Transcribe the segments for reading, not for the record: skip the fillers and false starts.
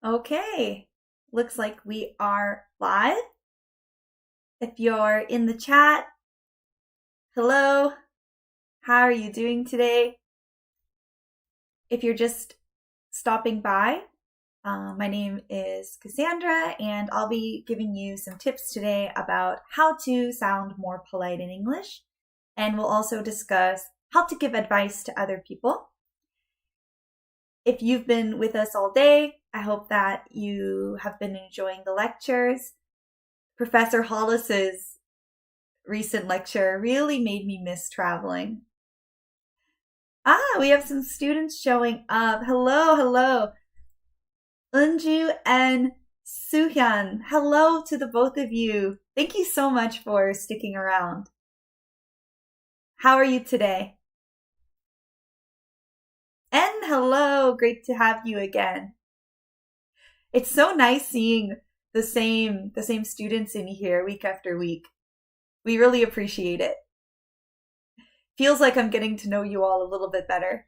Okay, looks like we are live. If you're in the chat, hello, how are you doing today? If you're just stopping by, my name is Cassandra, and I'll be giving you some tips today about how to sound more polite in English, and we'll also discuss how to give advice to other people. If you've been with us all day, I hope that you have been enjoying the lectures. Professor Hollis's recent lecture really made me miss traveling. We have some students showing up. Hello. Unju and Suhyun. Hello to the both of you. Thank you so much for sticking around. How are you today? And hello, great to have you again. It's so nice seeing the same students in here week after week. We really appreciate it. Feels like I'm getting to know you all a little bit better.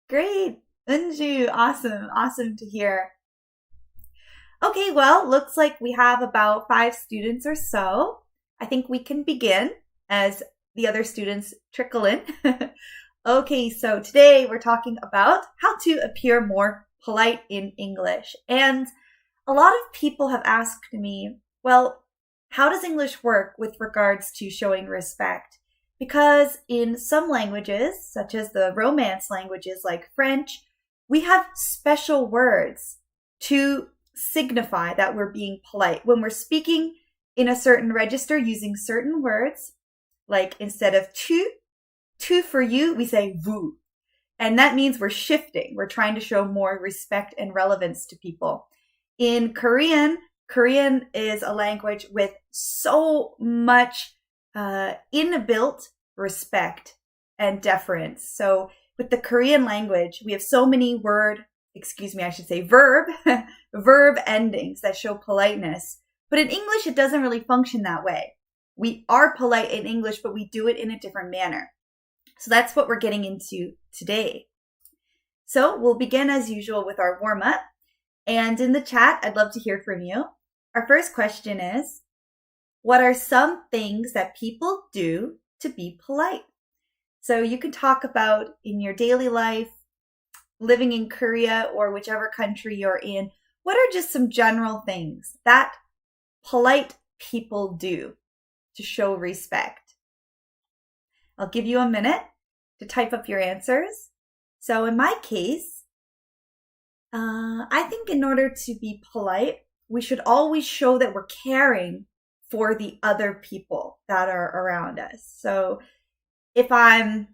Great, Unju, awesome to hear. Okay, well, looks like we have about 5 students or so. I think we can begin as the other students trickle in. Okay, so today we're talking about how to appear more polite in English. And a lot of people have asked me, well, how does English work with regards to showing respect? Because in some languages, such as the Romance languages like French, we have special words to signify that we're being polite. When we're speaking in a certain register using certain words, like instead of tu for you, we say vous. And that means we're shifting. We're trying to show more respect and relevance to people. In Korean is a language with so much inbuilt respect and deference. So with the Korean language, we have so many verb endings that show politeness. But in English, it doesn't really function that way. We are polite in English, but we do it in a different manner. So that's what we're getting into today. So we'll begin as usual with our warm-up. And in the chat, I'd love to hear from you. Our first question is, what are some things that people do to be polite? So you can talk about in your daily life, living in Korea or whichever country you're in, what are just some general things that polite people do to show respect? I'll give you a minute to type up your answers. So in my case, I think in order to be polite, we should always show that we're caring for the other people that are around us. So if I'm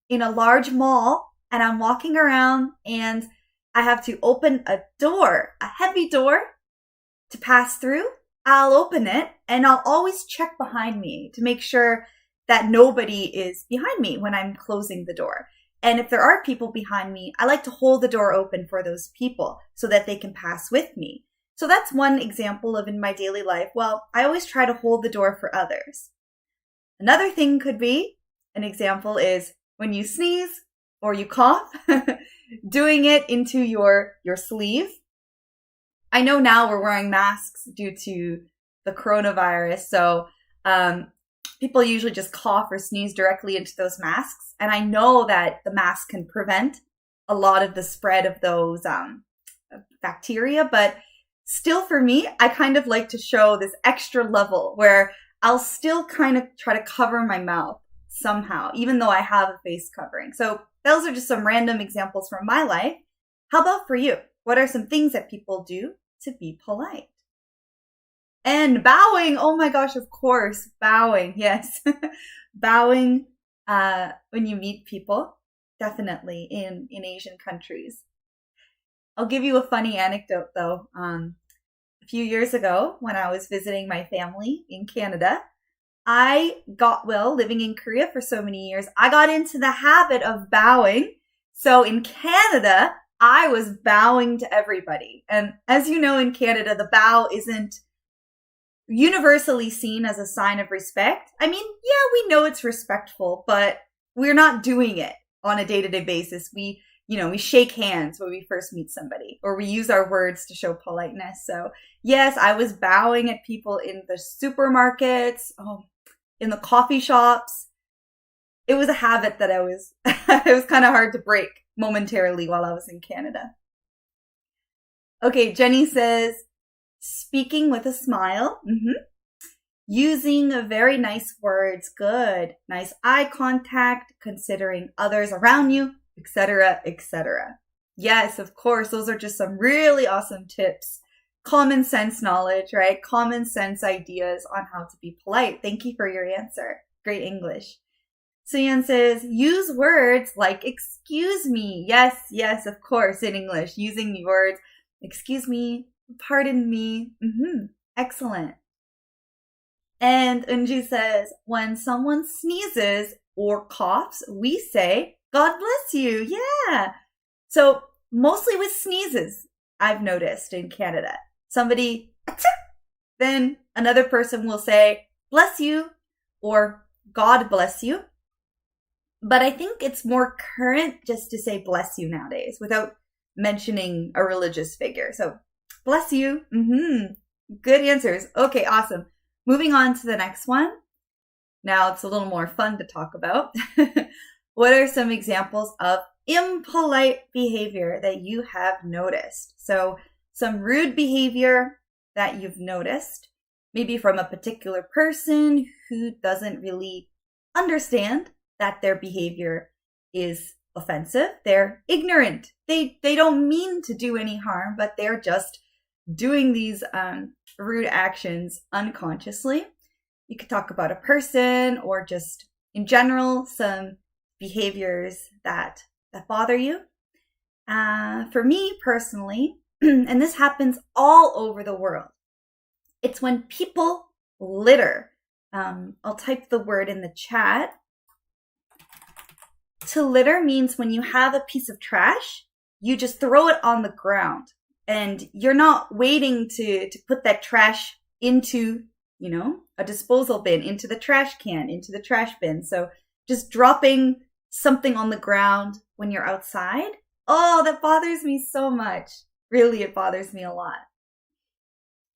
in a large mall and I'm walking around and I have to open a door, a heavy door to pass through, I'll open it and I'll always check behind me to make sure that nobody is behind me when I'm closing the door. And if there are people behind me, I like to hold the door open for those people so that they can pass with me. So that's one example of in my daily life. Well, I always try to hold the door for others. Another thing could be, an example is when you sneeze or you cough, doing it into your sleeve. I know now we're wearing masks due to the coronavirus, so people usually just cough or sneeze directly into those masks. And I know that the mask can prevent a lot of the spread of those bacteria. But still for me, I kind of like to show this extra level where I'll still kind of try to cover my mouth somehow, even though I have a face covering. So those are just some random examples from my life. How about for you? What are some things that people do to be polite? And bowing, oh my gosh, of course, bowing, yes. Bowing when you meet people, definitely in Asian countries. I'll give you a funny anecdote though. A few years ago when I was visiting my family in Canada, living in Korea for so many years, I got into the habit of bowing. So in Canada, I was bowing to everybody. And as you know, in Canada, the bow isn't universally seen as a sign of respect. I mean, yeah, we know it's respectful, but we're not doing it on a day-to-day basis. We we shake hands when we first meet somebody, or we use our words to show politeness. So yes, I was bowing at people in the supermarkets, in the coffee shops. It was a habit that it was kind of hard to break momentarily while I was in Canada. Okay, Jenny says, speaking with a smile. Using very nice words. Good. Nice eye contact, considering others around you, etc., etc. Yes, of course. Those are just some really awesome tips. Common sense knowledge, right? Common sense ideas on how to be polite. Thank you for your answer. Great English. Suyan says, use words like excuse me. Yes, of course, in English. Using the words, excuse me, pardon me. Excellent. And Unji says, when someone sneezes or coughs, we say, God bless you. Yeah. So mostly with sneezes, I've noticed in Canada. Somebody, then another person will say, bless you, or God bless you. But I think it's more current just to say bless you nowadays without mentioning a religious figure. So bless you. Good answers. Okay, awesome. Moving on to the next one. Now it's a little more fun to talk about. What are some examples of impolite behavior that you have noticed? So some rude behavior that you've noticed, maybe from a particular person who doesn't really understand that their behavior is offensive. They're ignorant. They don't mean to do any harm, but they're just doing these rude actions unconsciously. You could talk about a person or just in general some behaviors that bother you. For me personally, and this happens all over the world, it's when people litter. I'll type the word in the chat. To litter means when you have a piece of trash, you just throw it on the ground. And you're not waiting to put that trash into, a disposal bin, into the trash can, into the trash bin. So just dropping something on the ground when you're outside. Oh, that bothers me so much. Really, it bothers me a lot.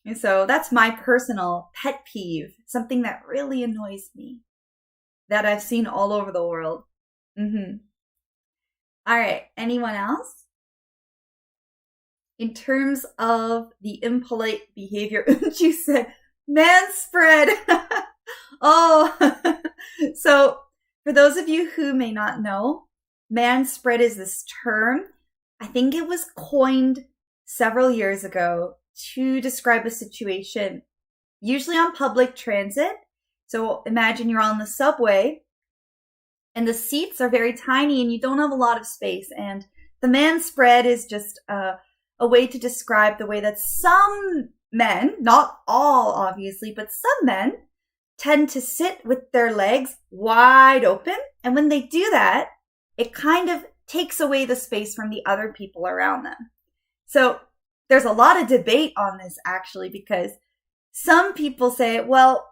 And so that's my personal pet peeve, something that really annoys me, that I've seen all over the world. All right, anyone else? In terms of the impolite behavior, you said, man spread. So for those of you who may not know, man spread is this term. I think it was coined several years ago to describe a situation, usually on public transit. So imagine you're on the subway and the seats are very tiny and you don't have a lot of space. And the man spread is just a way to describe the way that some men, not all obviously, but some men tend to sit with their legs wide open. And when they do that, it kind of takes away the space from the other people around them. So there's a lot of debate on this actually, because some people say, well,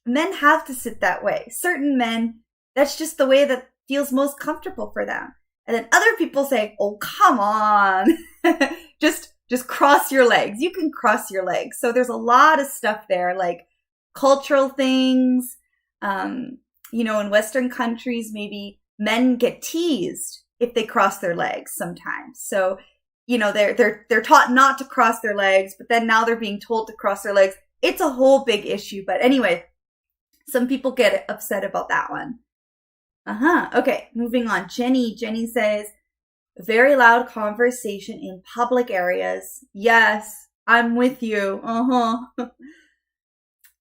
men have to sit that way. Certain men, that's just the way that feels most comfortable for them. And then other people say, oh, come on, just cross your legs. You can cross your legs. So there's a lot of stuff there, like cultural things. In Western countries, maybe men get teased if they cross their legs sometimes. So, they're taught not to cross their legs, but then now they're being told to cross their legs. It's a whole big issue. But anyway, some people get upset about that one. Okay, moving on. Jenny says, very loud conversation in public areas. Yes, I'm with you.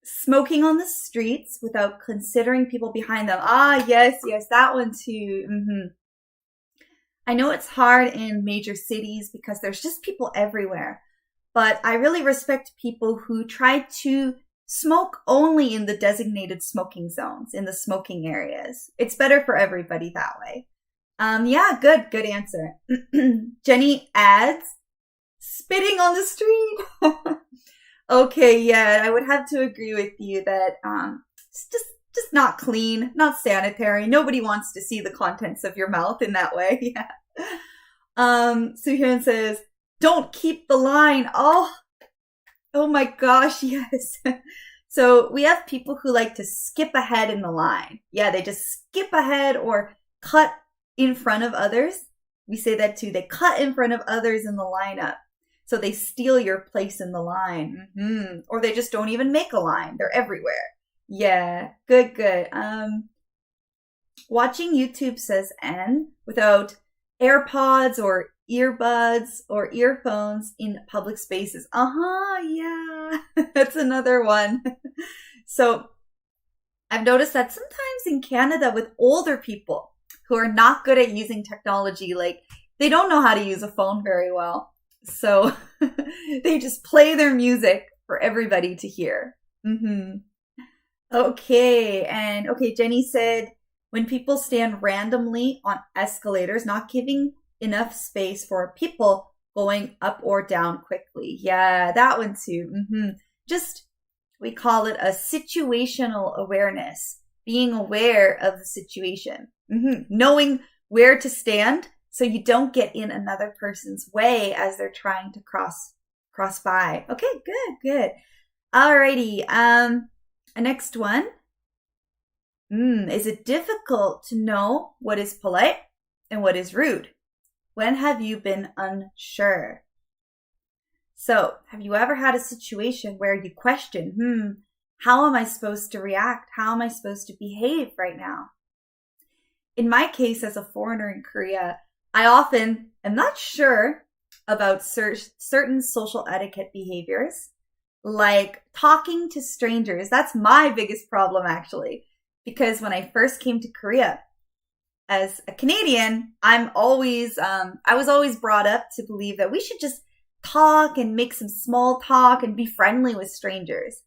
Smoking on the streets without considering people behind them. Yes, that one too. I know it's hard in major cities because there's just people everywhere. But I really respect people who try to smoke only in the designated smoking zones, in the smoking areas. It's better for everybody that way. Good answer. Jenny adds, spitting on the street. Okay, yeah, I would have to agree with you that just not clean, not sanitary. Nobody wants to see the contents of your mouth in that way. Yeah. Suhyun says, don't keep the line. Oh my gosh, yes. So we have people who like to skip ahead in the line. Yeah, they just skip ahead or cut in front of others. We say that too. They cut in front of others in the lineup. So they steal your place in the line. Mm-hmm. Or they just don't even make a line. They're everywhere. Yeah, good. Watching YouTube, says N, without AirPods or earbuds or earphones in public spaces. Yeah. That's another one. So I've noticed that sometimes in Canada with older people who are not good at using technology, like they don't know how to use a phone very well. So they just play their music for everybody to hear. Mm-hmm. Okay, Jenny said, when people stand randomly on escalators, not giving enough space for people going up or down quickly. Yeah, that one too. Mm-hmm. Just, we call it a situational awareness, being aware of the situation, knowing where to stand so you don't get in another person's way as they're trying to cross by. Okay, good. Alrighty, next one. Is it difficult to know what is polite and what is rude? When have you been unsure? So, have you ever had a situation where you question, how am I supposed to react? How am I supposed to behave right now? In my case, as a foreigner in Korea, I often am not sure about certain social etiquette behaviors, like talking to strangers. That's my biggest problem, actually, because when I first came to Korea, as a Canadian, I was always brought up to believe that we should just talk and make some small talk and be friendly with strangers.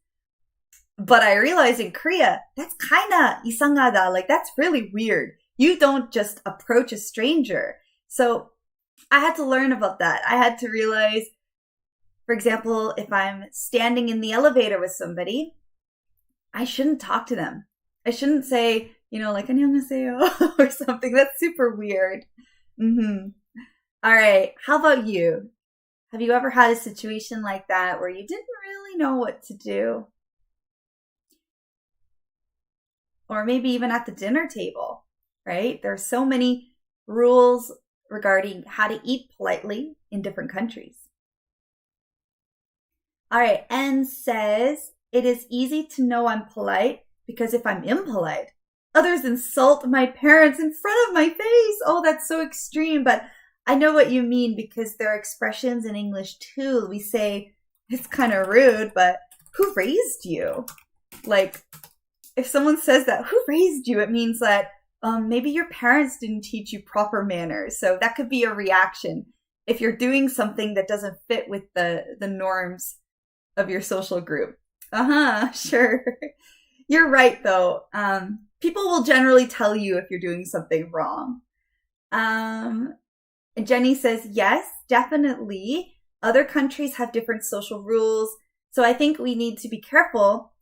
But I realized in Korea, that's kind of 이상하다. Like, that's really weird. You don't just approach a stranger. So I had to learn about that. I had to realize, for example, if I'm standing in the elevator with somebody, I shouldn't talk to them. I shouldn't say, like 안녕하세요 or something. That's super weird. All right. How about you? Have you ever had a situation like that where you didn't really know what to do? Or maybe even at the dinner table, right? There are so many rules regarding how to eat politely in different countries. All right. N says, it is easy to know I'm polite because if I'm impolite, others insult my parents in front of my face. Oh, that's so extreme. But I know what you mean because there are expressions in English too. We say, it's kind of rude, but who raised you? Like, if someone says that, who raised you? It means that maybe your parents didn't teach you proper manners. So that could be a reaction if you're doing something that doesn't fit with the norms of your social group. Sure. You're right, though. People will generally tell you if you're doing something wrong. And Jenny says, yes, definitely. Other countries have different social rules. So I think we need to be careful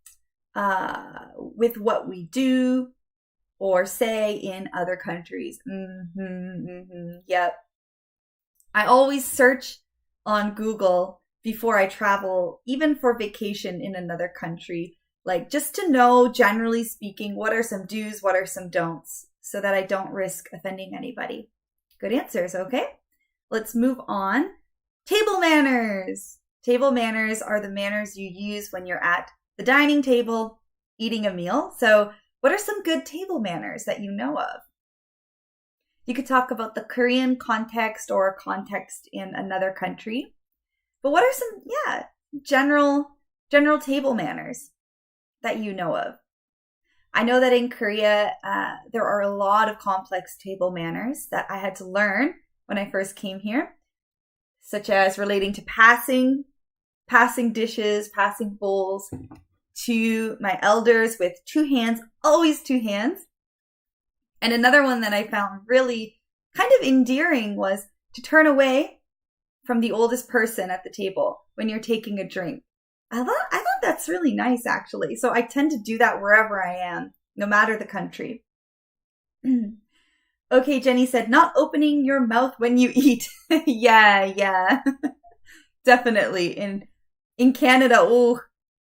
with what we do or say in other countries. Yep. I always search on Google before I travel, even for vacation in another country. Like, just to know, generally speaking, what are some do's, what are some don'ts, so that I don't risk offending anybody. Good answers, okay? Let's move on. Table manners. Table manners are the manners you use when you're at the dining table eating a meal. So what are some good table manners that you know of? You could talk about the Korean context or context in another country. But what are some, general table manners that you know of? I know that in Korea, there are a lot of complex table manners that I had to learn when I first came here, such as relating to passing dishes, passing bowls to my elders with two hands, always two hands. And another one that I found really kind of endearing was to turn away from the oldest person at the table when you're taking a drink. I thought that's really nice, actually. So I tend to do that wherever I am. no matter the country. Okay, Jenny said, not opening your mouth when you eat. Yeah. Definitely. In Canada, oh,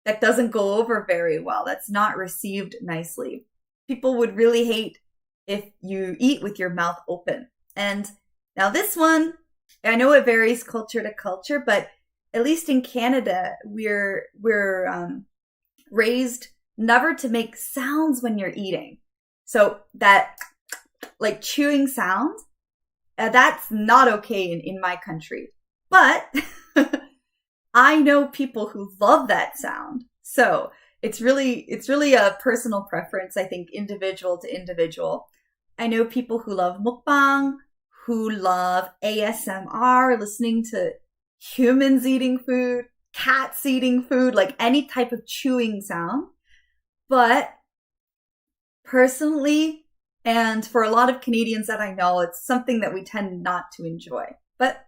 that doesn't go over very well. That's not received nicely. People would really hate if you eat with your mouth open. And now this one, I know it varies culture to culture, but at least in Canada, we're raised never to make sounds when you're eating. So that like chewing sound, that's not okay in my country. But I know people who love that sound. So it's really a personal preference, I think, individual to individual. I know people who love mukbang, who love ASMR, listening to humans eating food, cats eating food, like any type of chewing sound. But personally, and for a lot of Canadians that I know, it's something that we tend not to enjoy. But,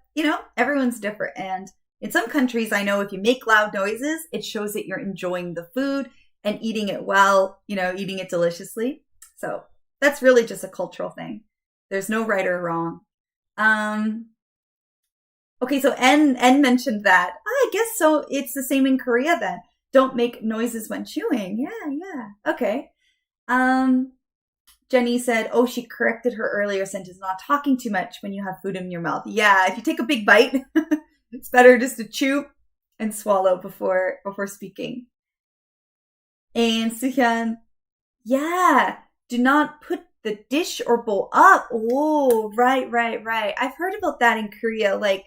everyone's different. And in some countries, I know if you make loud noises, it shows that you're enjoying the food and eating it well, eating it deliciously. So that's really just a cultural thing. There's no right or wrong. Okay, so N mentioned that. I guess so. It's the same in Korea then. Don't make noises when chewing. Yeah. Okay. Jenny said, oh, she corrected her earlier sentence, not talking too much when you have food in your mouth. Yeah, if you take a big bite, it's better just to chew and swallow before speaking. And Suhyun, yeah, do not put the dish or bowl up. Oh, right. I've heard about that in Korea. Like,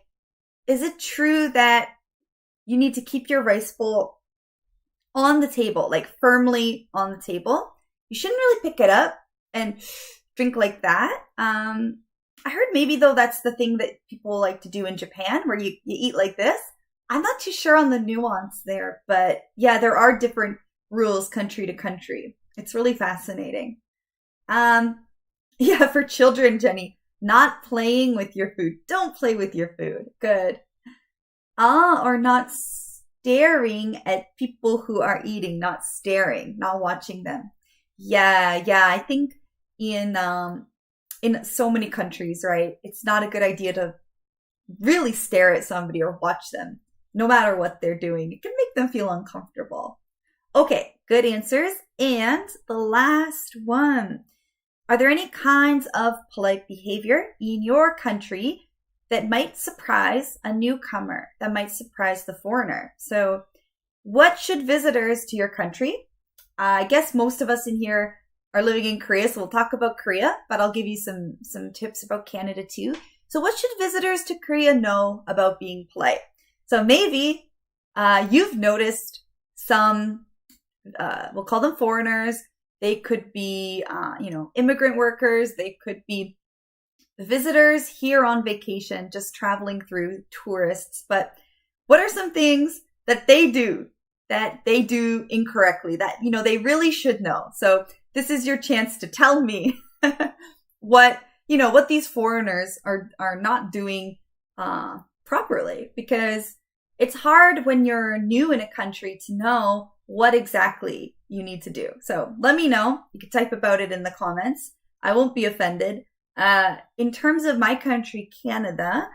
is it true that you need to keep your rice bowl on the table, like firmly on the table? You shouldn't really pick it up and drink like that. I heard maybe though that's the thing that people like to do in Japan where you eat like this. I'm not too sure on the nuance there, but yeah, there are different rules country to country. It's really fascinating. Yeah, for children, Jenny, not playing with your food. Don't play with your food. Good. Or not staring at people who are eating, not staring, not watching them. Yeah. I think in so many countries, right, it's not a good idea to really stare at somebody or watch them, no matter what they're doing. It can make them feel uncomfortable. Okay, good answers. And the last one. Are there any kinds of polite behavior in your country that might surprise a newcomer, that might surprise the foreigner? So what should visitors to your country? I guess most of us in here are living in Korea, so we'll talk about Korea, but I'll give you some tips about Canada too. So what should visitors to Korea know about being polite? So maybe you've noticed some, we'll call them foreigners. They could be, immigrant workers. They could be visitors here on vacation, just traveling through, tourists. But what are some things that they do incorrectly that, they really should know? So this is your chance to tell me what these foreigners are not doing properly, because it's hard when you're new in a country to know what exactly you need to do. So let me know. You can type about it in the comments. I won't be offended. In terms of my country, Canada,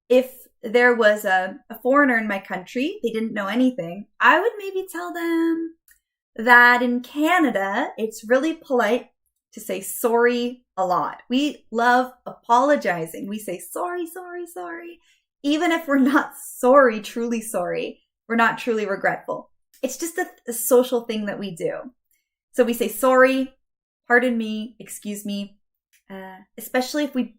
if there was a foreigner in my country, they didn't know anything, I would maybe tell them that in Canada, it's really polite to say sorry a lot. We love apologizing. We say sorry. Even if we're not truly sorry, we're not truly regretful. It's just a social thing that we do. So we say sorry, pardon me, excuse me, especially if we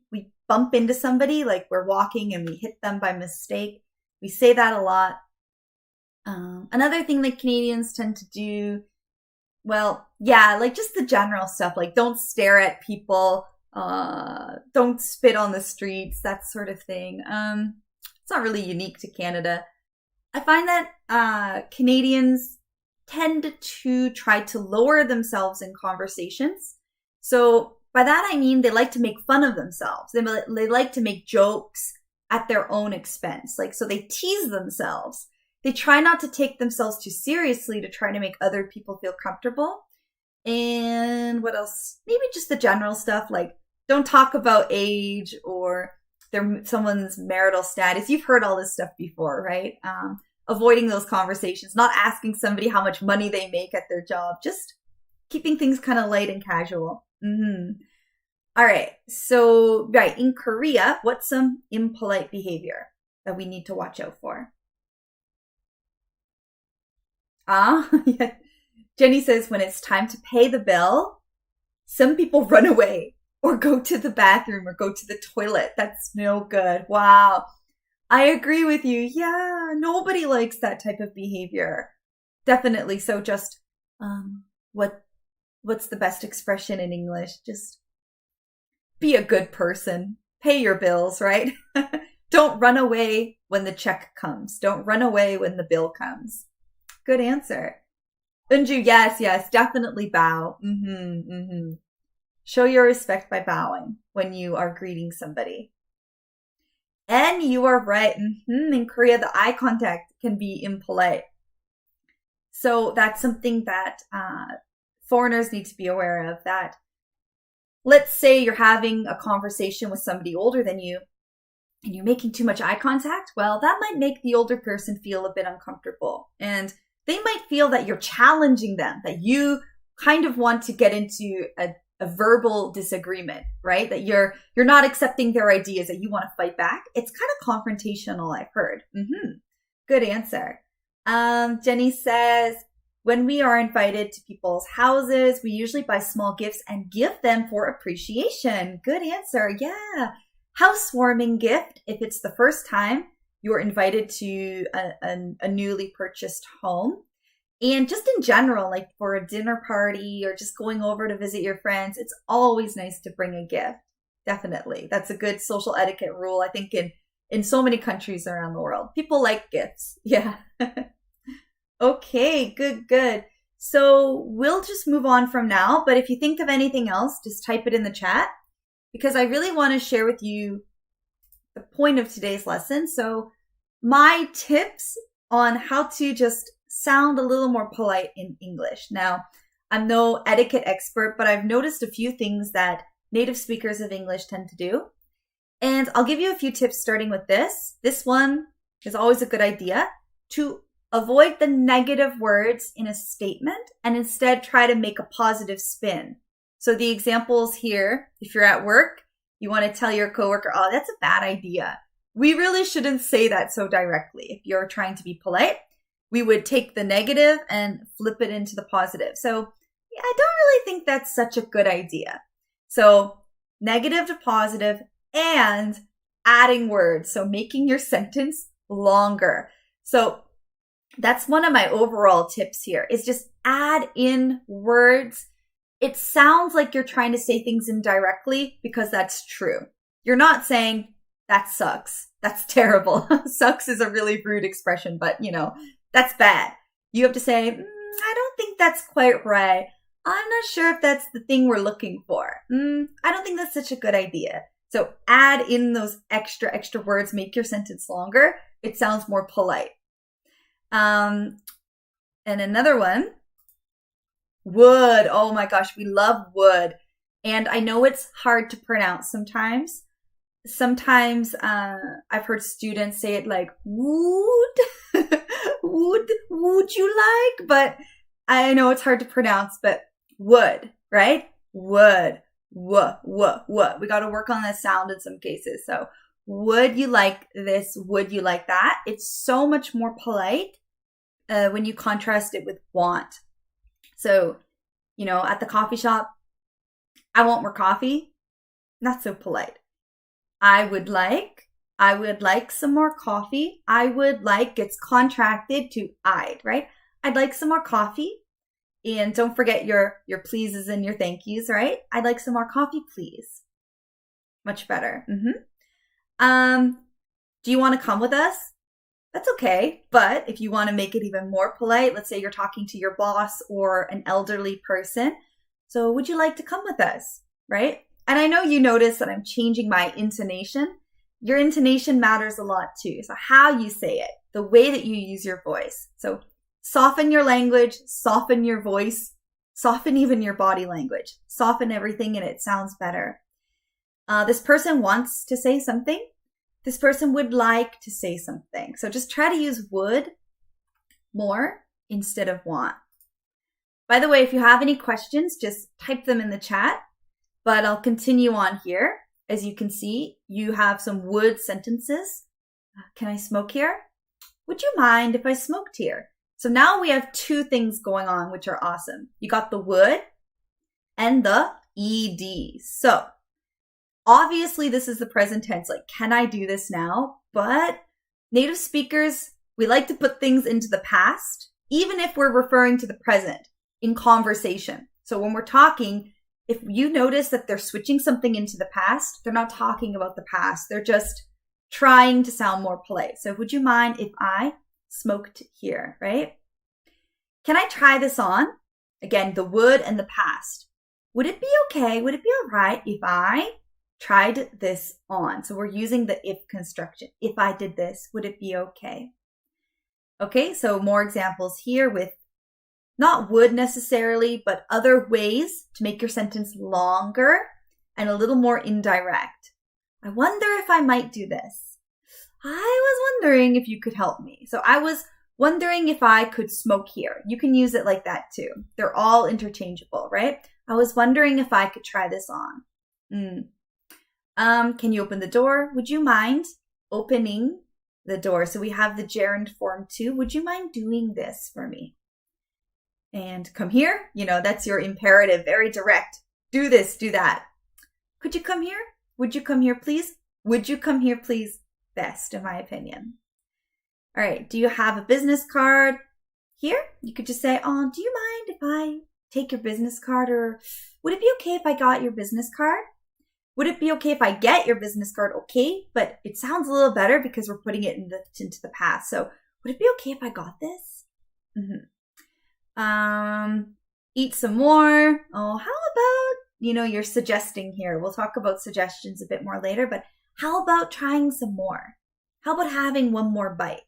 bump into somebody, like we're walking and we hit them by mistake. We say that a lot. Another thing that Canadians tend to do, like just the general stuff, like don't stare at people, don't spit on the streets, that sort of thing. It's not really unique to Canada. I find that Canadians tend to try to lower themselves in conversations. So by that, I mean they like to make fun of themselves. They like to make jokes at their own expense. So they tease themselves. They try not to take themselves too seriously to try to make other people feel comfortable. And what else? Maybe just the general stuff like don't talk about age or someone's marital status. You've heard all this stuff before, right? Avoiding those conversations, not asking somebody how much money they make at their job, just keeping things kind of light and casual. All right. So, right, in Korea, what's some impolite behavior that we need to watch out for? Yeah. Jenny says when it's time to pay the bill, some people run away or go to the bathroom or go to the toilet. That's no good. Wow. I agree with you. Yeah, nobody likes that type of behavior. Definitely. So just what's the best expression in English? Just be a good person. Pay your bills, right? Don't run away when the check comes. Don't run away when the bill comes. Good answer. Unju, yes, definitely bow. Show your respect by bowing when you are greeting somebody. And you are right. In Korea, the eye contact can be impolite. So that's something that foreigners need to be aware of. That let's say you're having a conversation with somebody older than you and you're making too much eye contact. Well, that might make the older person feel a bit uncomfortable. And they might feel that you're challenging them, that you kind of want to get into a verbal disagreement, right? That you're not accepting their ideas, that you want to fight back. It's kind of confrontational, I've heard. Good answer. Jenny says, when we are invited to people's houses, we usually buy small gifts and give them for appreciation. Good answer. Yeah. Housewarming gift. If it's the first time you're invited to a newly purchased home. And just in general, like for a dinner party or just going over to visit your friends, it's always nice to bring a gift. Definitely. That's a good social etiquette rule, I think, in so many countries around the world. People like gifts. Yeah. Okay, good. So we'll just move on from now. But if you think of anything else, just type it in the chat because I really want to share with you the point of today's lesson. So my tips on how to just sound a little more polite in English. Now, I'm no etiquette expert, but I've noticed a few things that native speakers of English tend to do. And I'll give you a few tips starting with this. This one is always a good idea to avoid the negative words in a statement and instead try to make a positive spin. So the examples here, if you're at work, you want to tell your coworker, oh, that's a bad idea. We really shouldn't say that so directly. If you're trying to be polite, we would take the negative and flip it into the positive. So yeah, I don't really think that's such a good idea. So negative to positive and adding words. So making your sentence longer. So that's one of my overall tips here is just add in words. It sounds like you're trying to say things indirectly because that's true. You're not saying that sucks. That's terrible. Sucks is a really rude expression, but that's bad. You have to say, I don't think that's quite right. I'm not sure if that's the thing we're looking for. I don't think that's such a good idea. So add in those extra words, make your sentence longer. It sounds more polite. And another one, would. Oh my gosh, we love would. And I know it's hard to pronounce sometimes. Sometimes I've heard students say it like would, would you like? But I know it's hard to pronounce, but would, right? Would, what? We got to work on the sound in some cases. So would you like this? Would you like that? It's so much more polite when you contrast it with want. So, at the coffee shop, I want more coffee. Not so polite. I would like some more coffee. I would like gets contracted to I'd, right? I'd like some more coffee. And don't forget your pleases and your thank yous, right? I'd like some more coffee, please. Much better. Do you want to come with us? That's okay. But if you want to make it even more polite, let's say you're talking to your boss or an elderly person. So would you like to come with us, right? And I know you notice that I'm changing my intonation. Your intonation matters a lot too. So how you say it, the way that you use your voice. So soften your language, soften your voice, Soften even your body language. Soften everything and it sounds better. This person wants to say something. This person would like to say something. So just try to use would more instead of want. By the way, if you have any questions, just type them in the chat, but I'll continue on here. As you can see, you have some would sentences. Can I smoke here? Would you mind if I smoked here? So now we have two things going on, which are awesome. You got the would and the ed. So obviously this is the present tense, like, can I do this now? But native speakers, we like to put things into the past, even if we're referring to the present in conversation. So when we're talking, if you notice that they're switching something into the past, they're not talking about the past. They're just trying to sound more polite. So would you mind if I smoked here, right? Can I try this on? Again, the would and the past. Would it be okay? Would it be all right if I tried this on? So we're using the if construction. If I did this, would it be okay? Okay, so more examples here with not would necessarily, but other ways to make your sentence longer and a little more indirect. I wonder if I might do this. I was wondering if you could help me. So I was wondering if I could smoke here. You can use it like that too. They're all interchangeable, right? I was wondering if I could try this on. Can you open the door? Would you mind opening the door? So we have the gerund form too. Would you mind doing this for me? And come here, that's your imperative, very direct. Do this, do that. Could you come here? Would you come here, please? Would you come here, please? Best, in my opinion. All right, do you have a business card here? You could just say, oh, do you mind if I take your business card? Or would it be okay if I got your business card? Would it be okay if I get your business card? Okay, but it sounds a little better because we're putting it into the past. So would it be okay if I got this? Eat some more. Oh, how about, you're suggesting here. We'll talk about suggestions a bit more later, but how about trying some more? How about having one more bite?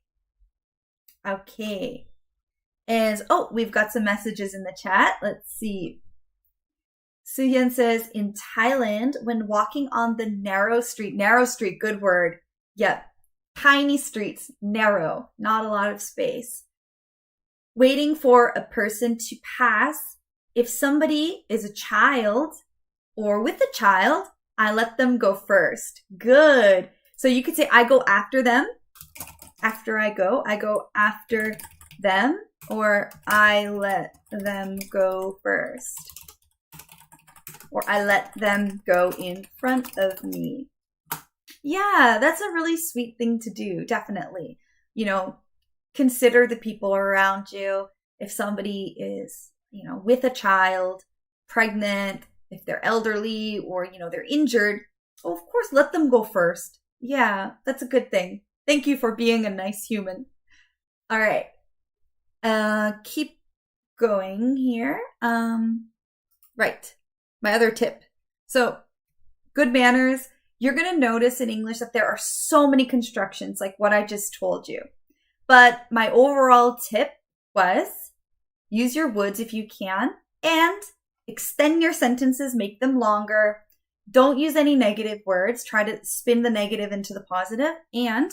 Okay. And, we've got some messages in the chat. Let's see. Suhyun says, in Thailand, when walking on the narrow street, good word. Yep. Tiny streets, narrow, not a lot of space. Waiting for a person to pass. If somebody is a child or with a child, I let them go first. Good. So you could say, I go after them. After I go after them, or I let them go first. Or I let them go in front of me. Yeah, that's a really sweet thing to do, definitely. Consider the people around you. If somebody is, with a child, pregnant, if they're elderly or, they're injured, well, of course, let them go first. Yeah, that's a good thing. Thank you for being a nice human. All right. Keep going here. Right. My other tip. So good manners. You're going to notice in English that there are so many constructions like what I just told you. But my overall tip was use your woulds if you can and extend your sentences, make them longer. Don't use any negative words. Try to spin the negative into the positive. And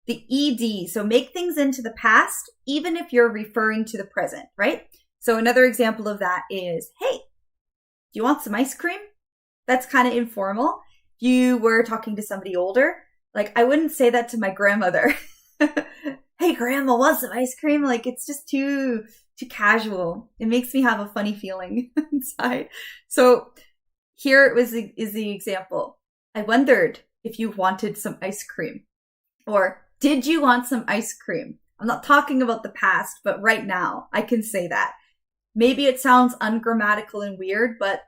the ed, so make things into the past, even if you're referring to the present, right? So another example of that is, hey, do you want some ice cream? That's kind of informal. If you were talking to somebody older, like I wouldn't say that to my grandmother. Hey, grandma, want some ice cream? Like it's just too casual. It makes me have a funny feeling inside. So here is the example. I wondered if you wanted some ice cream. Or did you want some ice cream? I'm not talking about the past, but right now I can say that. Maybe it sounds ungrammatical and weird, but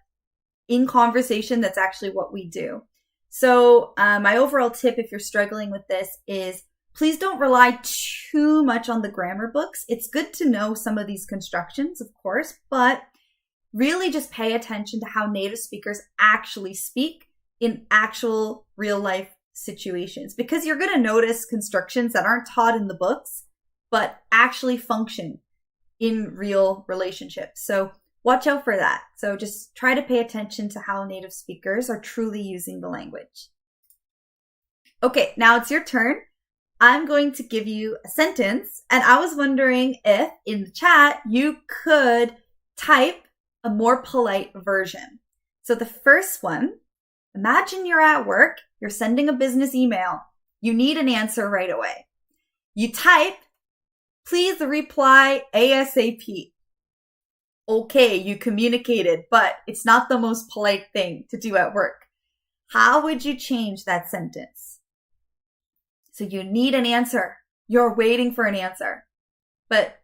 in conversation, that's actually what we do. So my overall tip, if you're struggling with this, is please don't rely too much on the grammar books. It's good to know some of these constructions, of course, but really just pay attention to how native speakers actually speak in actual real life situations, because you're going to notice constructions that aren't taught in the books, but actually function in real relationships. So watch out for that. So just try to pay attention to how native speakers are truly using the language. Okay, now it's your turn. I'm going to give you a sentence, and I was wondering if in the chat you could type a more polite version. So the first one, imagine you're at work, you're sending a business email, you need an answer right away. You type, please reply ASAP. Okay, you communicated, but it's not the most polite thing to do at work. How would you change that sentence? So you need an answer. You're waiting for an answer. But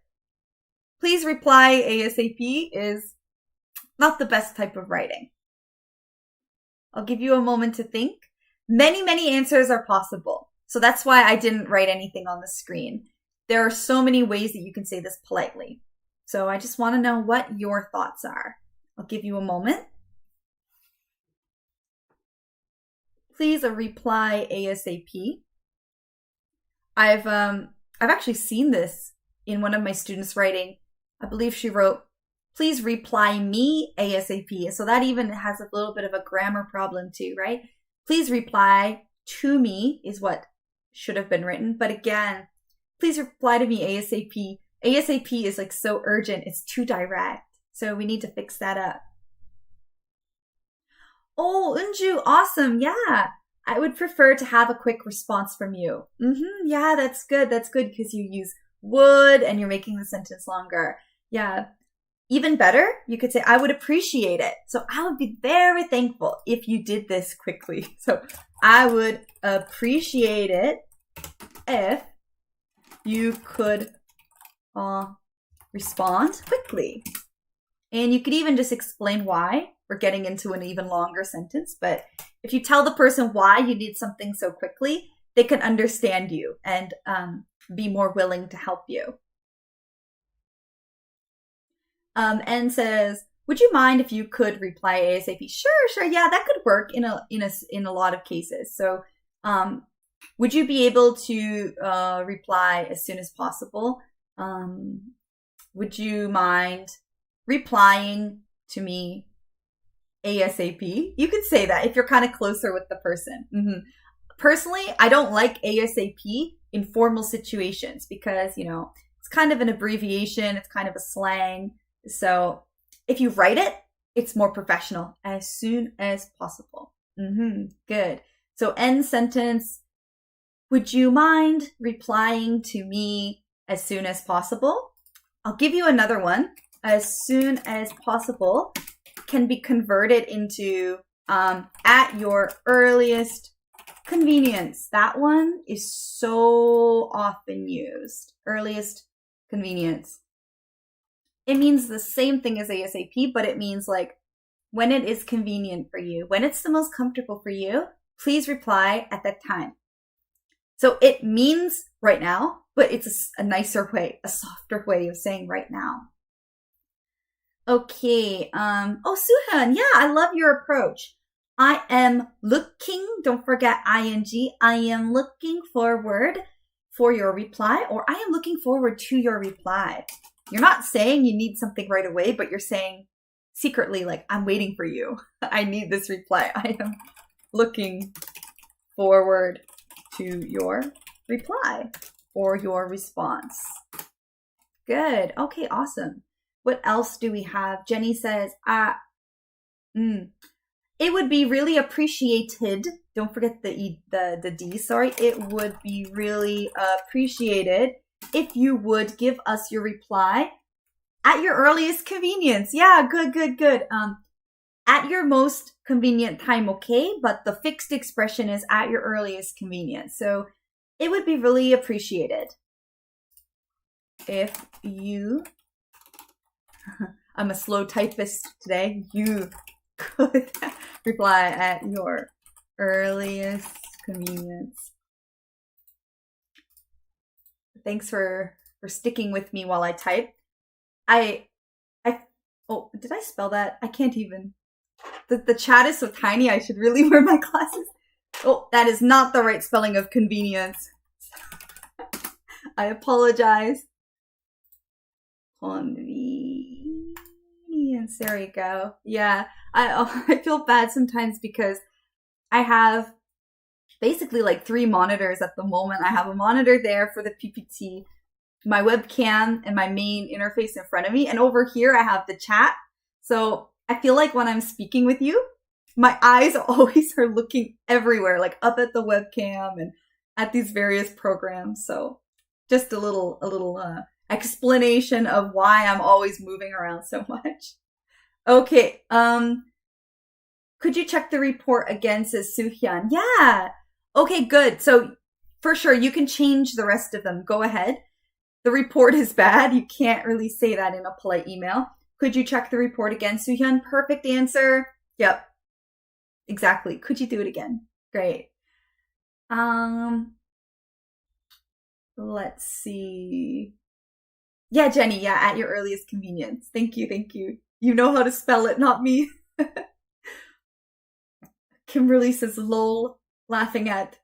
please reply ASAP is not the best type of writing. I'll give you a moment to think. Many answers are possible. So that's why I didn't write anything on the screen. There are so many ways that you can say this politely. So I just want to know what your thoughts are. I'll give you a moment. Please reply ASAP. I've actually seen this in one of my students' writing. I believe she wrote, please reply me ASAP. So that even has a little bit of a grammar problem too, right? Please reply to me is what should have been written. But again, please reply to me ASAP. ASAP is like so urgent. It's too direct. So we need to fix that up. Oh, Unju, awesome. Yeah. I would prefer to have a quick response from you. Yeah, that's good. That's good because you use would and you're making the sentence longer. Yeah. Even better, you could say, I would appreciate it. So I would be very thankful if you did this quickly. So I would appreciate it if you could respond quickly. And you could even just explain why. We're getting into an even longer sentence, but if you tell the person why you need something so quickly, they can understand you and be more willing to help you. N says, would you mind if you could reply ASAP? Sure. Yeah, that could work in a lot of cases. So would you be able to reply as soon as possible? Would you mind replying to me ASAP? You could say that if you're kind of closer with the person. Personally, I don't like ASAP in formal situations because, it's kind of an abbreviation. It's kind of a slang. So if you write it, it's more professional. As soon as possible. Good. So end sentence. Would you mind replying to me as soon as possible? I'll give you another one. As soon as possible can be converted into at your earliest convenience. That one is so often used. Earliest convenience. It means the same thing as ASAP, but it means like when it is convenient for you, when it's the most comfortable for you, please reply at that time. So it means right now, but it's a nicer way, a softer way of saying right now. Okay. Suhan, yeah, I love your approach. I am looking, don't forget ing, I am looking forward for your reply, or I am looking forward to your reply. You're not saying you need something right away, but you're saying secretly, like, I'm waiting for you. I need this reply. I am looking forward to your reply or your response. Good. Okay, awesome. What else do we have? Jenny says, it would be really appreciated. Don't forget the D, sorry. It would be really appreciated if you would give us your reply at your earliest convenience. Yeah, good. At your most convenient time, okay? But the fixed expression is at your earliest convenience. So it would be really appreciated if you, I'm a slow typist today, you could reply at your earliest convenience. Thanks for sticking with me while I type. Oh, did I spell that? I can't even. The chat is so tiny, I should really wear my glasses. Oh, that is not the right spelling of convenience. I apologize. Convenience. And there you go. Yeah, I feel bad sometimes because I have basically like 3 monitors at the moment. I have a monitor there for the PPT, my webcam, and my main interface in front of me. And over here, I have the chat. So I feel like when I'm speaking with you, my eyes always are looking everywhere, like up at the webcam and at these various programs. So just a little explanation of why I'm always moving around so much. Okay, could you check the report again, says Soo-hyun. Yeah. Okay, good. So for sure, you can change the rest of them. Go ahead. The report is bad. You can't really say that in a polite email. Could you check the report again, Soo-hyun? Perfect answer. Yep. Exactly. Could you do it again? Great. Let's see. Yeah, Jenny. Yeah, at your earliest convenience. Thank you. Thank you. You know how to spell it, not me. Kimberly says, lol, laughing at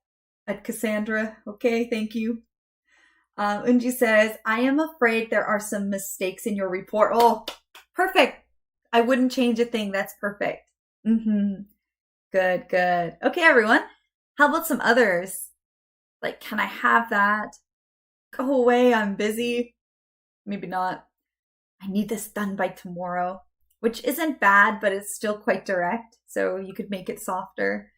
Cassandra. Okay, thank you. Unji says, I am afraid there are some mistakes in your report. Oh, perfect. I wouldn't change a thing. That's perfect. Good, good. Okay, everyone. How about some others? Like, can I have that? Go away, I'm busy. Maybe not. I need this done by tomorrow, which isn't bad, but it's still quite direct. So you could make it softer.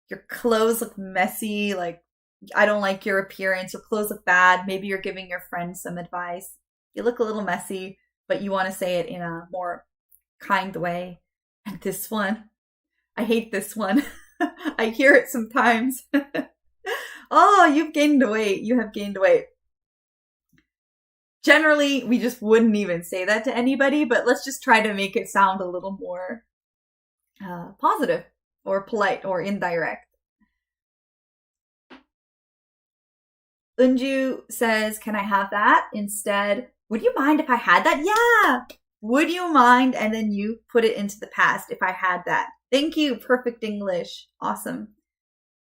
Your clothes look messy. Like, I don't like your appearance. Your clothes look bad. Maybe you're giving your friend some advice. You look a little messy, but you want to say it in a more kind way. And this one, I hate this one. I hear it sometimes. Oh, you've gained weight. You have gained weight. Generally, we just wouldn't even say that to anybody, but let's just try to make it sound a little more positive or polite or indirect. Unju says, can I have that? Instead, would you mind if I had that? Yeah! Would you mind? And then you put it into the past if I had that. Thank you. Perfect English. Awesome.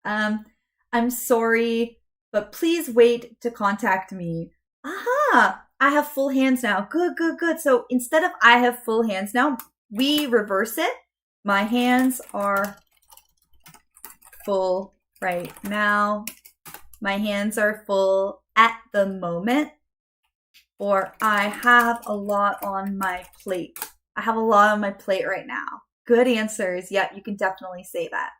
I'm sorry, but please wait to contact me. Aha! I have full hands now. Good, good, good. So instead of I have full hands now, we reverse it. My hands are full right now. My hands are full at the moment. Or I have a lot on my plate. I have a lot on my plate right now. Good answers. Yep, you can definitely say that.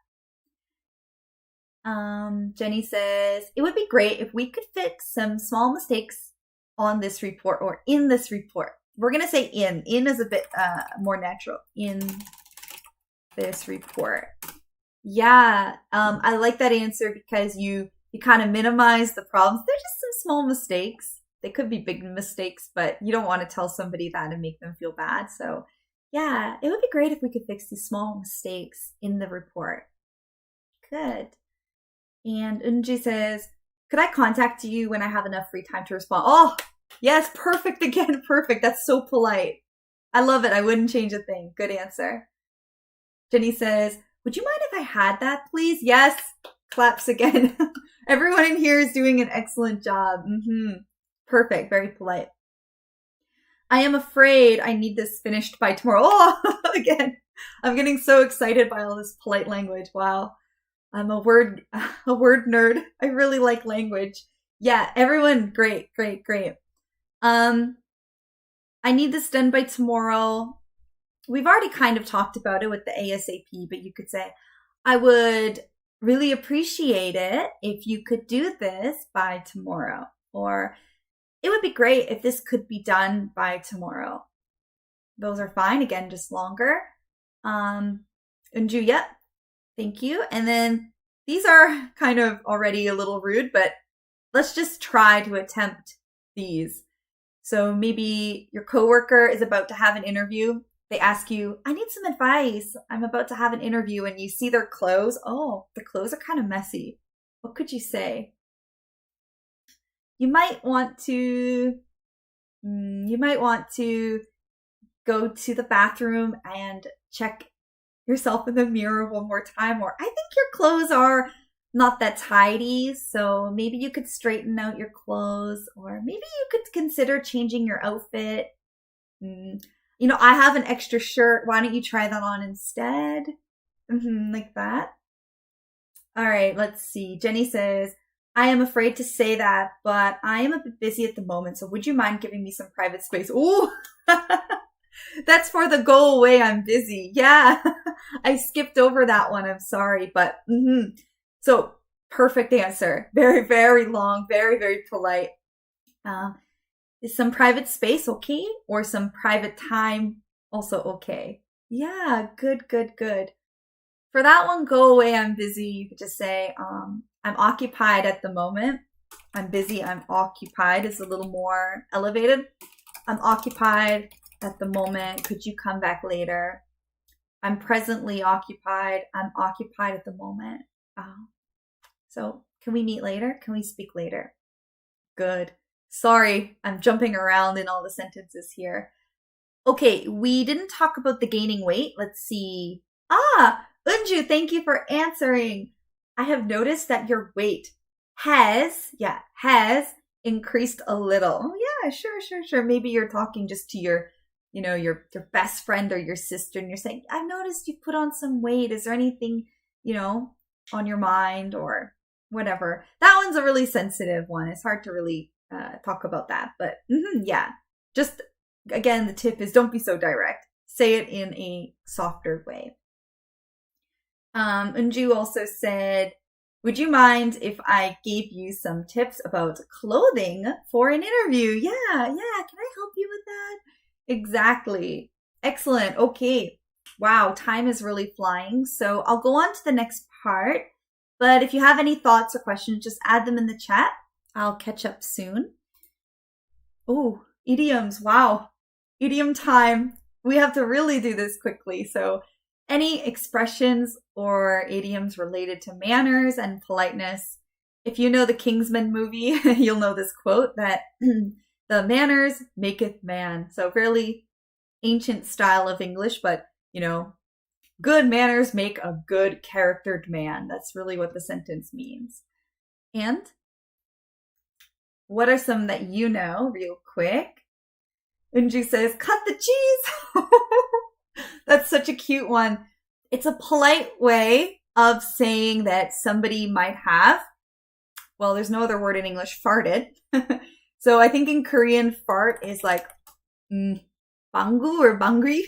Jenny says, it would be great if we could fix some small mistakes on this report or in this report. We're going to say in. In is a bit more natural. In this report. Yeah, I like that answer because you kind of minimize the problems. They're just some small mistakes. They could be big mistakes, but you don't want to tell somebody that and make them feel bad. So yeah, it would be great if we could fix these small mistakes in the report. Good. And Unji says, could I contact you when I have enough free time to respond? Oh, yes, perfect again, perfect. That's so polite. I love it. I wouldn't change a thing. Good answer. Jenny says, would you mind if I had that, please? Yes. Claps again. Everyone in here is doing an excellent job. Perfect. Very polite. I am afraid I need this finished by tomorrow. Oh, again, I'm getting so excited by all this polite language. Wow. I'm a word nerd. I really like language. Yeah, everyone, great, great, great. I need this done by tomorrow. We've already kind of talked about it with the ASAP, but you could say, I would really appreciate it if you could do this by tomorrow. Or it would be great if this could be done by tomorrow. Those are fine. Again, just longer. Unju, yep. Thank you. And then these are kind of already a little rude, but let's just try to attempt these. So maybe your coworker is about to have an interview. They ask you, I need some advice. I'm about to have an interview, and you see their clothes. Oh, the clothes are kind of messy. What could you say? You might want to go to the bathroom and check yourself in the mirror one more time. Or I think your clothes are not that tidy, so maybe you could straighten out your clothes, or maybe you could consider changing your outfit. I have an extra shirt. Why don't you try that on instead? Like that. All right, let's see. Jenny says, I am afraid to say that, but I am a bit busy at the moment. So would you mind giving me some private space? Ooh, that's for the go away. I'm busy. Yeah, I skipped over that one. I'm sorry, but so perfect answer. Very, very long, very, very polite. Is some private space okay? Or some private time also okay? Yeah, good, good, good. For that one, go away, I'm busy. You could just say, I'm occupied at the moment. I'm busy, I'm occupied is a little more elevated. I'm occupied at the moment. Could you come back later? I'm presently occupied. I'm occupied at the moment. So can we meet later? Can we speak later? Good. Sorry, I'm jumping around in all the sentences here. Okay, we didn't talk about the gaining weight. Let's see. Unju, thank you for answering. I have noticed that your weight has increased a little. Oh yeah, sure. Maybe you're talking just to your best friend or your sister and you're saying, I've noticed you put on some weight. Is there anything, on your mind or whatever? That one's a really sensitive one. It's hard to really talk about that. But yeah, just again, the tip is don't be so direct. Say it in a softer way. Unju also said, would you mind if I gave you some tips about clothing for an interview? Yeah. Can I help you with that? Exactly. Excellent. Okay. Wow. Time is really flying. So I'll go on to the next part. But if you have any thoughts or questions, just add them in the chat. I'll catch up soon. Oh, idioms. Wow. Idiom time. We have to really do this quickly. So any expressions or idioms related to manners and politeness. If you know the Kingsman movie, you'll know this quote that the manners maketh man. So fairly ancient style of English, but good manners make a good charactered man. That's really what the sentence means. And what are some that you know real quick? Unju says, cut the cheese. That's such a cute one. It's a polite way of saying that somebody might have, well, there's no other word in English, farted. So I think in Korean, fart is like banggu or bangri.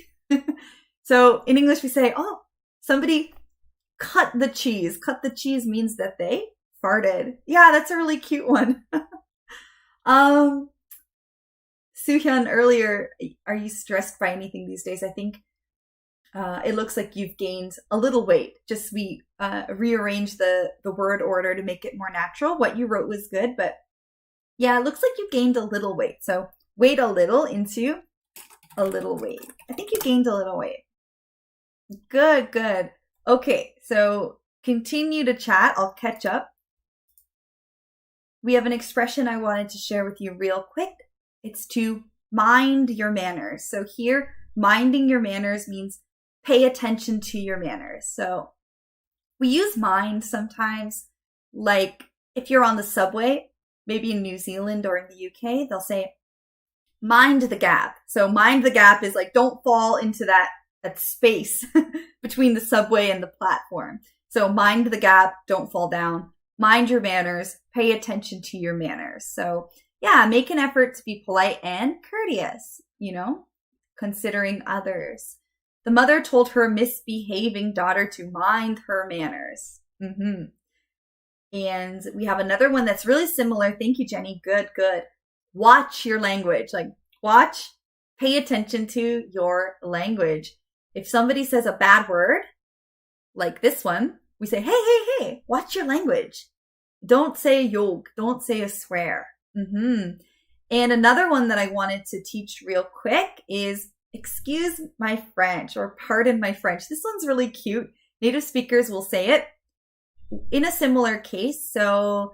So in English, we say, oh, somebody cut the cheese. Cut the cheese means that they farted. Yeah, that's a really cute one. Soo-hyun, earlier, are you stressed by anything these days? I think it looks like you've gained a little weight. Just we rearranged the word order to make it more natural. What you wrote was good, but yeah, it looks like you gained a little weight. So wait a little into a little weight. I think you gained a little weight. Good. Okay, so continue to chat. I'll catch up. We have an expression I wanted to share with you real quick. It's to mind your manners. So here, minding your manners means pay attention to your manners. So we use mind sometimes, like if you're on the subway, maybe in New Zealand or in the UK, they'll say, mind the gap. So mind the gap is like, don't fall into that space between the subway and the platform. So mind the gap, don't fall down. Mind your manners, pay attention to your manners. So yeah, make an effort to be polite and courteous, considering others. The mother told her misbehaving daughter to mind her manners. And we have another one that's really similar. Thank you, Jenny. Good. Watch your language. Like watch, pay attention to your language. If somebody says a bad word, like this one, we say, hey, watch your language. Don't say 욕. Don't say a swear. And another one that I wanted to teach real quick is excuse my French or pardon my French. This one's really cute. Native speakers will say it in a similar case. So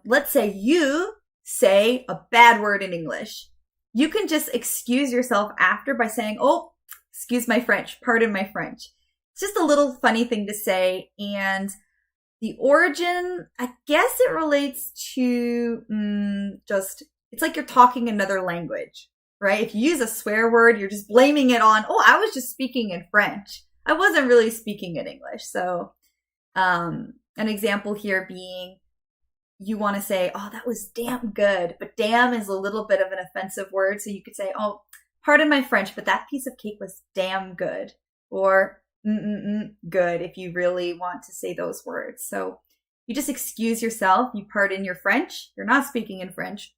let's say you say a bad word in English. You can just excuse yourself after by saying, oh, excuse my French, pardon my French. It's just a little funny thing to say. And the origin, I guess it relates to it's like you're talking another language. right? If you use a swear word, you're just blaming it on, oh, I was just speaking in French. I wasn't really speaking in English. So an example here being, you want to say, oh, that was damn good. But damn is a little bit of an offensive word. So you could say, oh, pardon my French, but that piece of cake was damn good. Or good if you really want to say those words. So you just excuse yourself. You pardon your French. You're not speaking in French.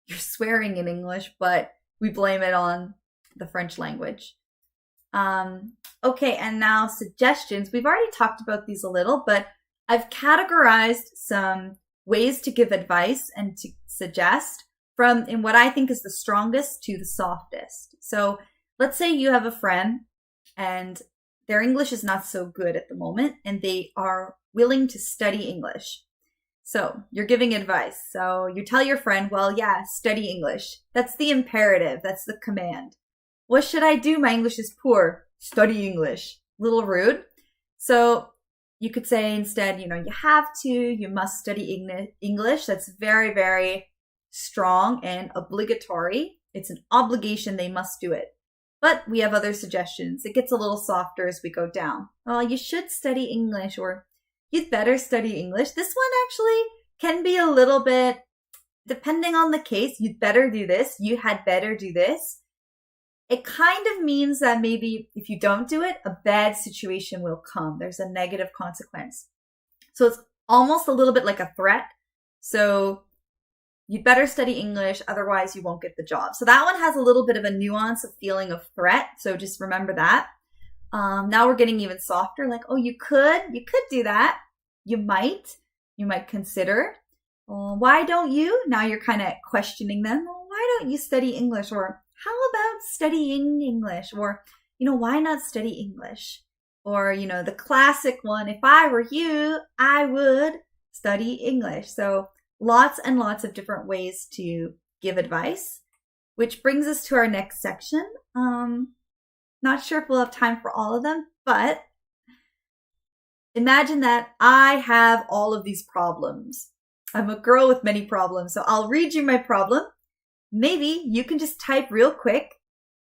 You're swearing in English, but we blame it on the French language. Okay, and now suggestions. We've already talked about these a little, but I've categorized some ways to give advice and to suggest from in what I think is the strongest to the softest. So let's say you have a friend and their English is not so good at the moment and they are willing to study English. So you're giving advice. So you tell your friend, well, yeah, study English. That's the imperative. That's the command. What should I do? My English is poor. Study English. Little rude. So you could say instead, you have to, you must study English. That's very, very strong and obligatory. It's an obligation. They must do it. But we have other suggestions. It gets a little softer as we go down. Oh, you should study English, or you'd better study English. This one actually can be a little bit, depending on the case, you'd better do this. You had better do this. It kind of means that maybe if you don't do it, a bad situation will come. There's a negative consequence. So it's almost a little bit like a threat. So you'd better study English, otherwise you won't get the job. So that one has a little bit of a nuance of feeling of threat. So just remember that. Now we're getting even softer, like, oh, you could do that. You might consider. Why don't you? Now you're kind of questioning them. Well, why don't you study English? Or how about studying English? Or, why not study English? Or, the classic one, if I were you, I would study English. So lots and lots of different ways to give advice, which brings us to our next section. Not sure if we'll have time for all of them, but imagine that I have all of these problems. I'm a girl with many problems, so I'll read you my problem. Maybe you can just type real quick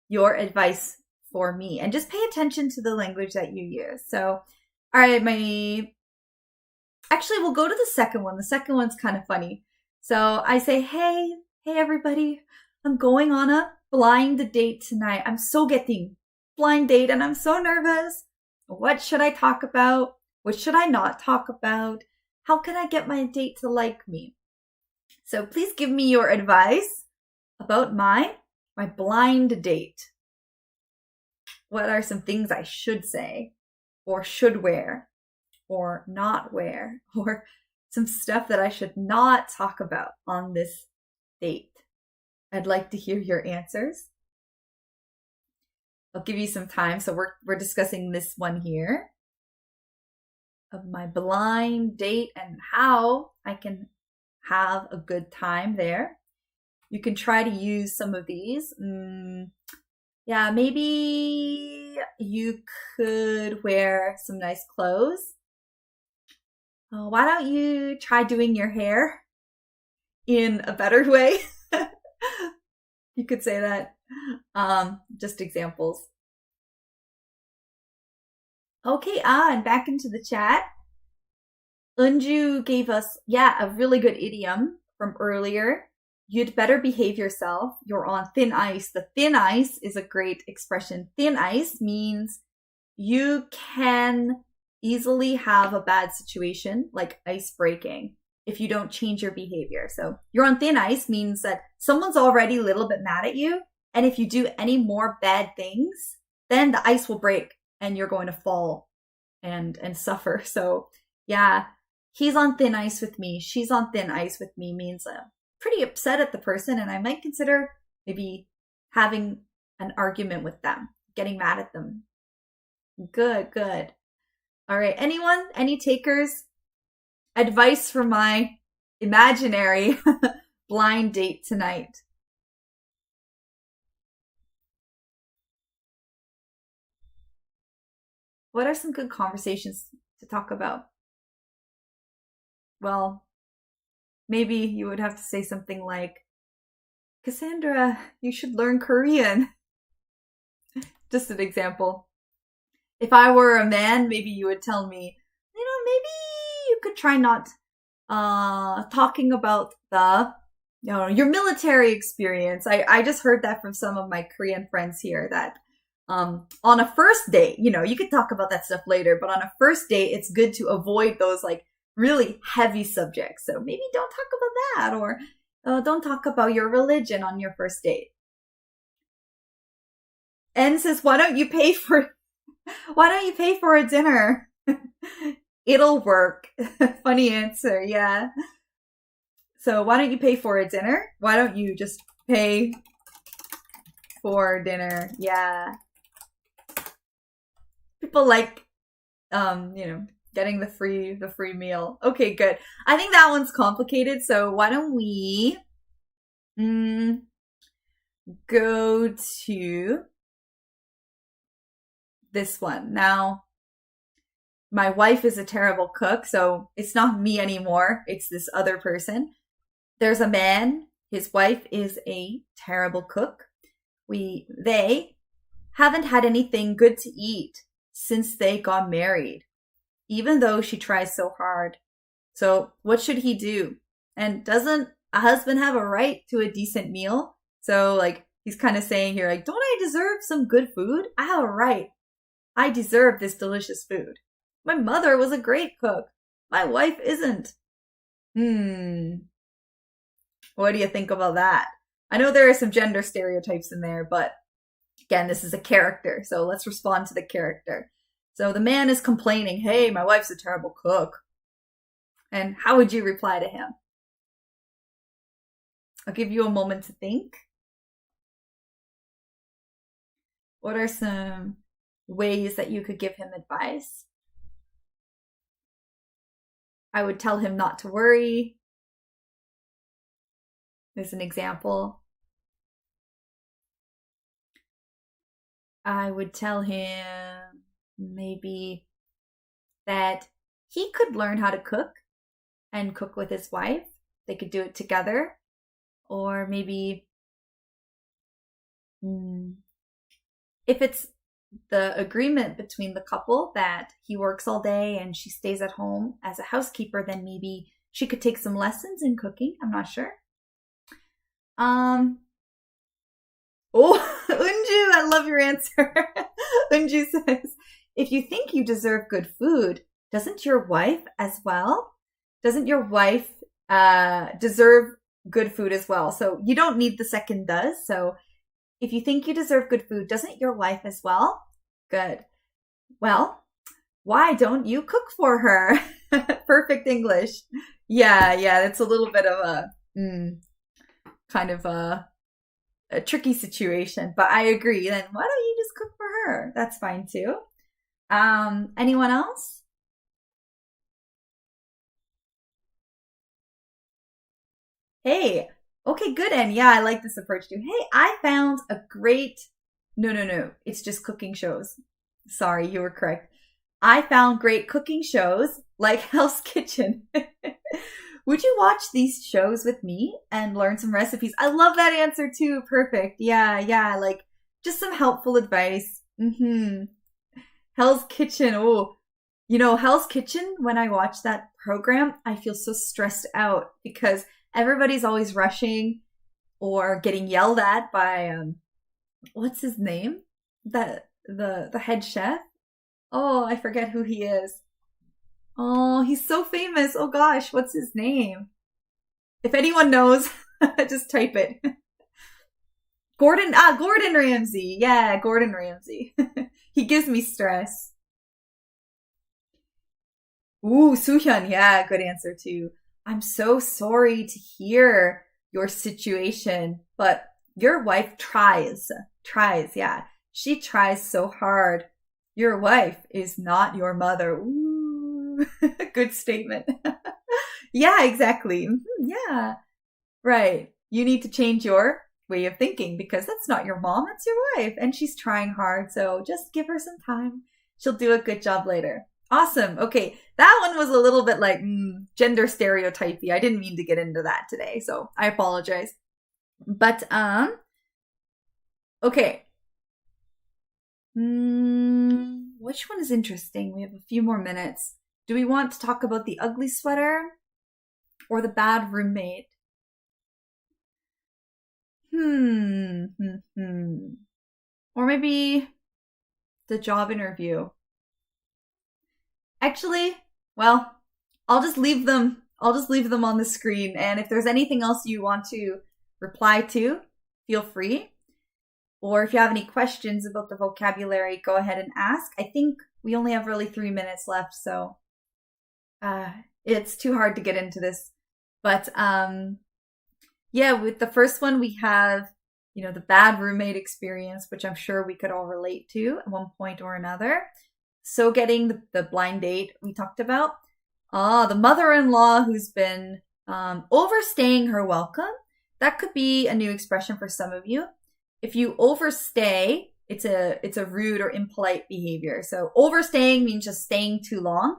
your advice for me and just pay attention to the language that you use. So, all right, actually, we'll go to the second one. The second one's kind of funny. So I say, hey everybody, I'm going on a blind date tonight. I'm so getting blind date and I'm so nervous. What should I talk about? What should I not talk about? How can I get my date to like me? So please give me your advice about my blind date. What are some things I should say or should wear or not wear, or some stuff that I should not talk about on this date? I'd like to hear your answers. I'll give you some time. So we're discussing this one here of my blind date and how I can have a good time there. You can try to use some of these. Yeah, maybe you could wear some nice clothes. Why don't you try doing your hair in a better way? You could say that. Just examples. Okay, and back into the chat. Unju gave us, a really good idiom from earlier. You'd better behave yourself. You're on thin ice. The thin ice is a great expression. Thin ice means you can easily have a bad situation, like ice breaking, if you don't change your behavior. So you're on thin ice means that someone's already a little bit mad at you. And if you do any more bad things, then the ice will break and you're going to fall and suffer. So yeah, he's on thin ice with me. She's on thin ice with me means pretty upset at the person, and I might consider maybe having an argument with them, getting mad at them. Good. All right, anyone? Any takers? Advice for my imaginary blind date tonight. What are some good conversations to talk about? Well, maybe you would have to say something like, Cassandra, you should learn Korean. Just an example. If I were a man, maybe you would tell me, maybe you could try not talking about your military experience. I just heard that from some of my Korean friends here that on a first date, you could talk about that stuff later, but on a first date, it's good to avoid those like really heavy subjects. So maybe don't talk about that, or don't talk about your religion on your first date. N says, why don't you pay for a dinner? It'll work. Funny answer, yeah. So why don't you pay for a dinner? Why don't you just pay for dinner? Yeah. People like, getting the free meal. Okay, good. I think that one's complicated. So why don't we go to this one. Now, my wife is a terrible cook, so it's not me anymore. It's this other person. There's a man. His wife is a terrible cook. They haven't had anything good to eat since they got married, even though she tries so hard. So what should he do? And doesn't a husband have a right to a decent meal? So like he's kind of saying here, like, don't I deserve some good food? I have a right. I deserve this delicious food. My mother was a great cook. My wife isn't. What do you think about that? I know there are some gender stereotypes in there, but again, this is a character, so let's respond to the character. So the man is complaining, hey, my wife's a terrible cook. And how would you reply to him? I'll give you a moment to think. What are some ways that you could give him advice? I would tell him not to worry. There's an example. I would tell him maybe that he could learn how to cook and cook with his wife. They could do it together. Or maybe if it's the agreement between the couple that he works all day and she stays at home as a housekeeper, then maybe she could take some lessons in cooking. I'm not sure. Unju, I love your answer. Unju says, if you think you deserve good food, doesn't your wife as well? Doesn't your wife deserve good food as well? So you don't need the second does. So if you think you deserve good food, doesn't your wife as well? Good. Well, why don't you cook for her? Perfect English. Yeah, that's a little bit of a kind of a tricky situation, but I agree. Then why don't you just cook for her? That's fine too. Anyone else? Hey, okay, good. And yeah, I like this approach too. Hey, I found a great, no. It's just cooking shows. Sorry, you were correct. I found great cooking shows like Hell's Kitchen. Would you watch these shows with me and learn some recipes? I love that answer too. Perfect. Yeah. Like just some helpful advice. Hell's Kitchen. Oh, Hell's Kitchen, when I watch that program, I feel so stressed out because everybody's always rushing or getting yelled at by, what's his name? The head chef. Oh, I forget who he is. Oh, he's so famous. Oh gosh, what's his name? If anyone knows, just type it. Gordon Ramsay. Yeah, Gordon Ramsay. He gives me stress. Ooh, Soohyun. Yeah, good answer too. I'm so sorry to hear your situation, but your wife tries, yeah. She tries so hard. Your wife is not your mother. Ooh, good statement. Yeah, exactly. Yeah, right. You need to change your way of thinking because that's not your mom, that's your wife. And she's trying hard, so just give her some time. She'll do a good job later. Awesome. Okay, that one was a little bit like gender stereotypy. I didn't mean to get into that today, so I apologize. But, okay. Which one is interesting? We have a few more minutes. Do we want to talk about the ugly sweater or the bad roommate? Or maybe the job interview. Actually, well, I'll just leave them. I'll just leave them on the screen. And if there's anything else you want to reply to, feel free. Or if you have any questions about the vocabulary, go ahead and ask. I think we only have really 3 minutes left, so it's too hard to get into this. But yeah, with the first one, we have, the bad roommate experience, which I'm sure we could all relate to at one point or another. So getting the blind date we talked about. The mother-in-law who's been overstaying her welcome. That could be a new expression for some of you. If you overstay, it's a rude or impolite behavior. So overstaying means just staying too long.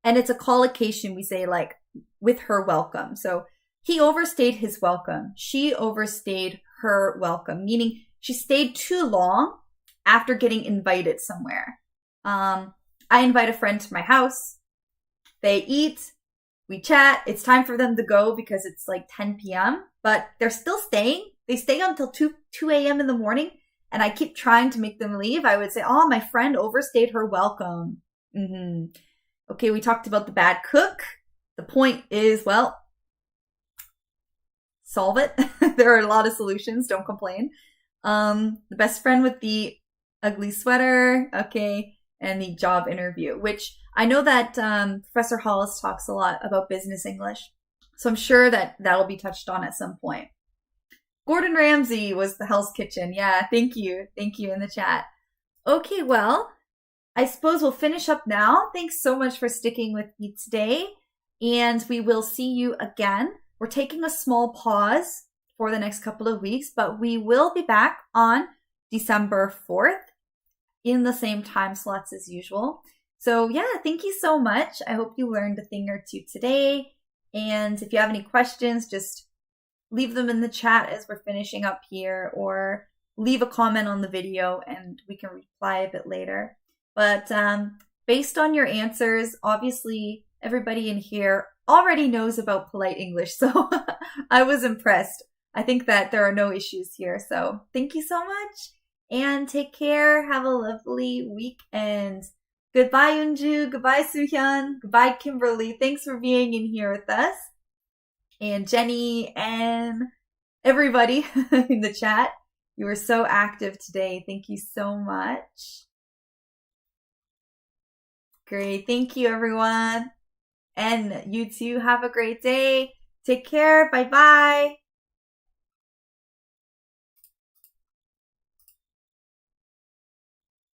And it's a collocation we say like with her welcome. So he overstayed his welcome. She overstayed her welcome, meaning she stayed too long after getting invited somewhere. I invite a friend to my house. They eat, we chat. It's time for them to go because it's like 10 p.m., but they're still staying. They stay until 2 a.m. in the morning, and I keep trying to make them leave. I would say, oh, my friend overstayed her welcome. Okay, we talked about the bad cook. The point is, well, solve it. There are a lot of solutions. Don't complain. The best friend with the ugly sweater. Okay. And the job interview, which I know that Professor Hollis talks a lot about business English. So I'm sure that will be touched on at some point. Gordon Ramsay was the Hell's Kitchen. Yeah, thank you. Thank you in the chat. Okay, well, I suppose we'll finish up now. Thanks so much for sticking with me today. And we will see you again. We're taking a small pause for the next couple of weeks, but we will be back on December 4th. In the same time slots as usual. So yeah, thank you so much. I hope you learned a thing or two today. And if you have any questions, just leave them in the chat as we're finishing up here, or leave a comment on the video and we can reply a bit later. But based on your answers, obviously everybody in here already knows about polite English. So I was impressed. I think that there are no issues here. So thank you so much. And take care. Have a lovely weekend. Goodbye, Unju. Goodbye, Suhyun. Goodbye, Kimberly. Thanks for being in here with us. And Jenny and everybody in the chat. You were so active today. Thank you so much. Great. Thank you, everyone. And you too. Have a great day. Take care. Bye-bye.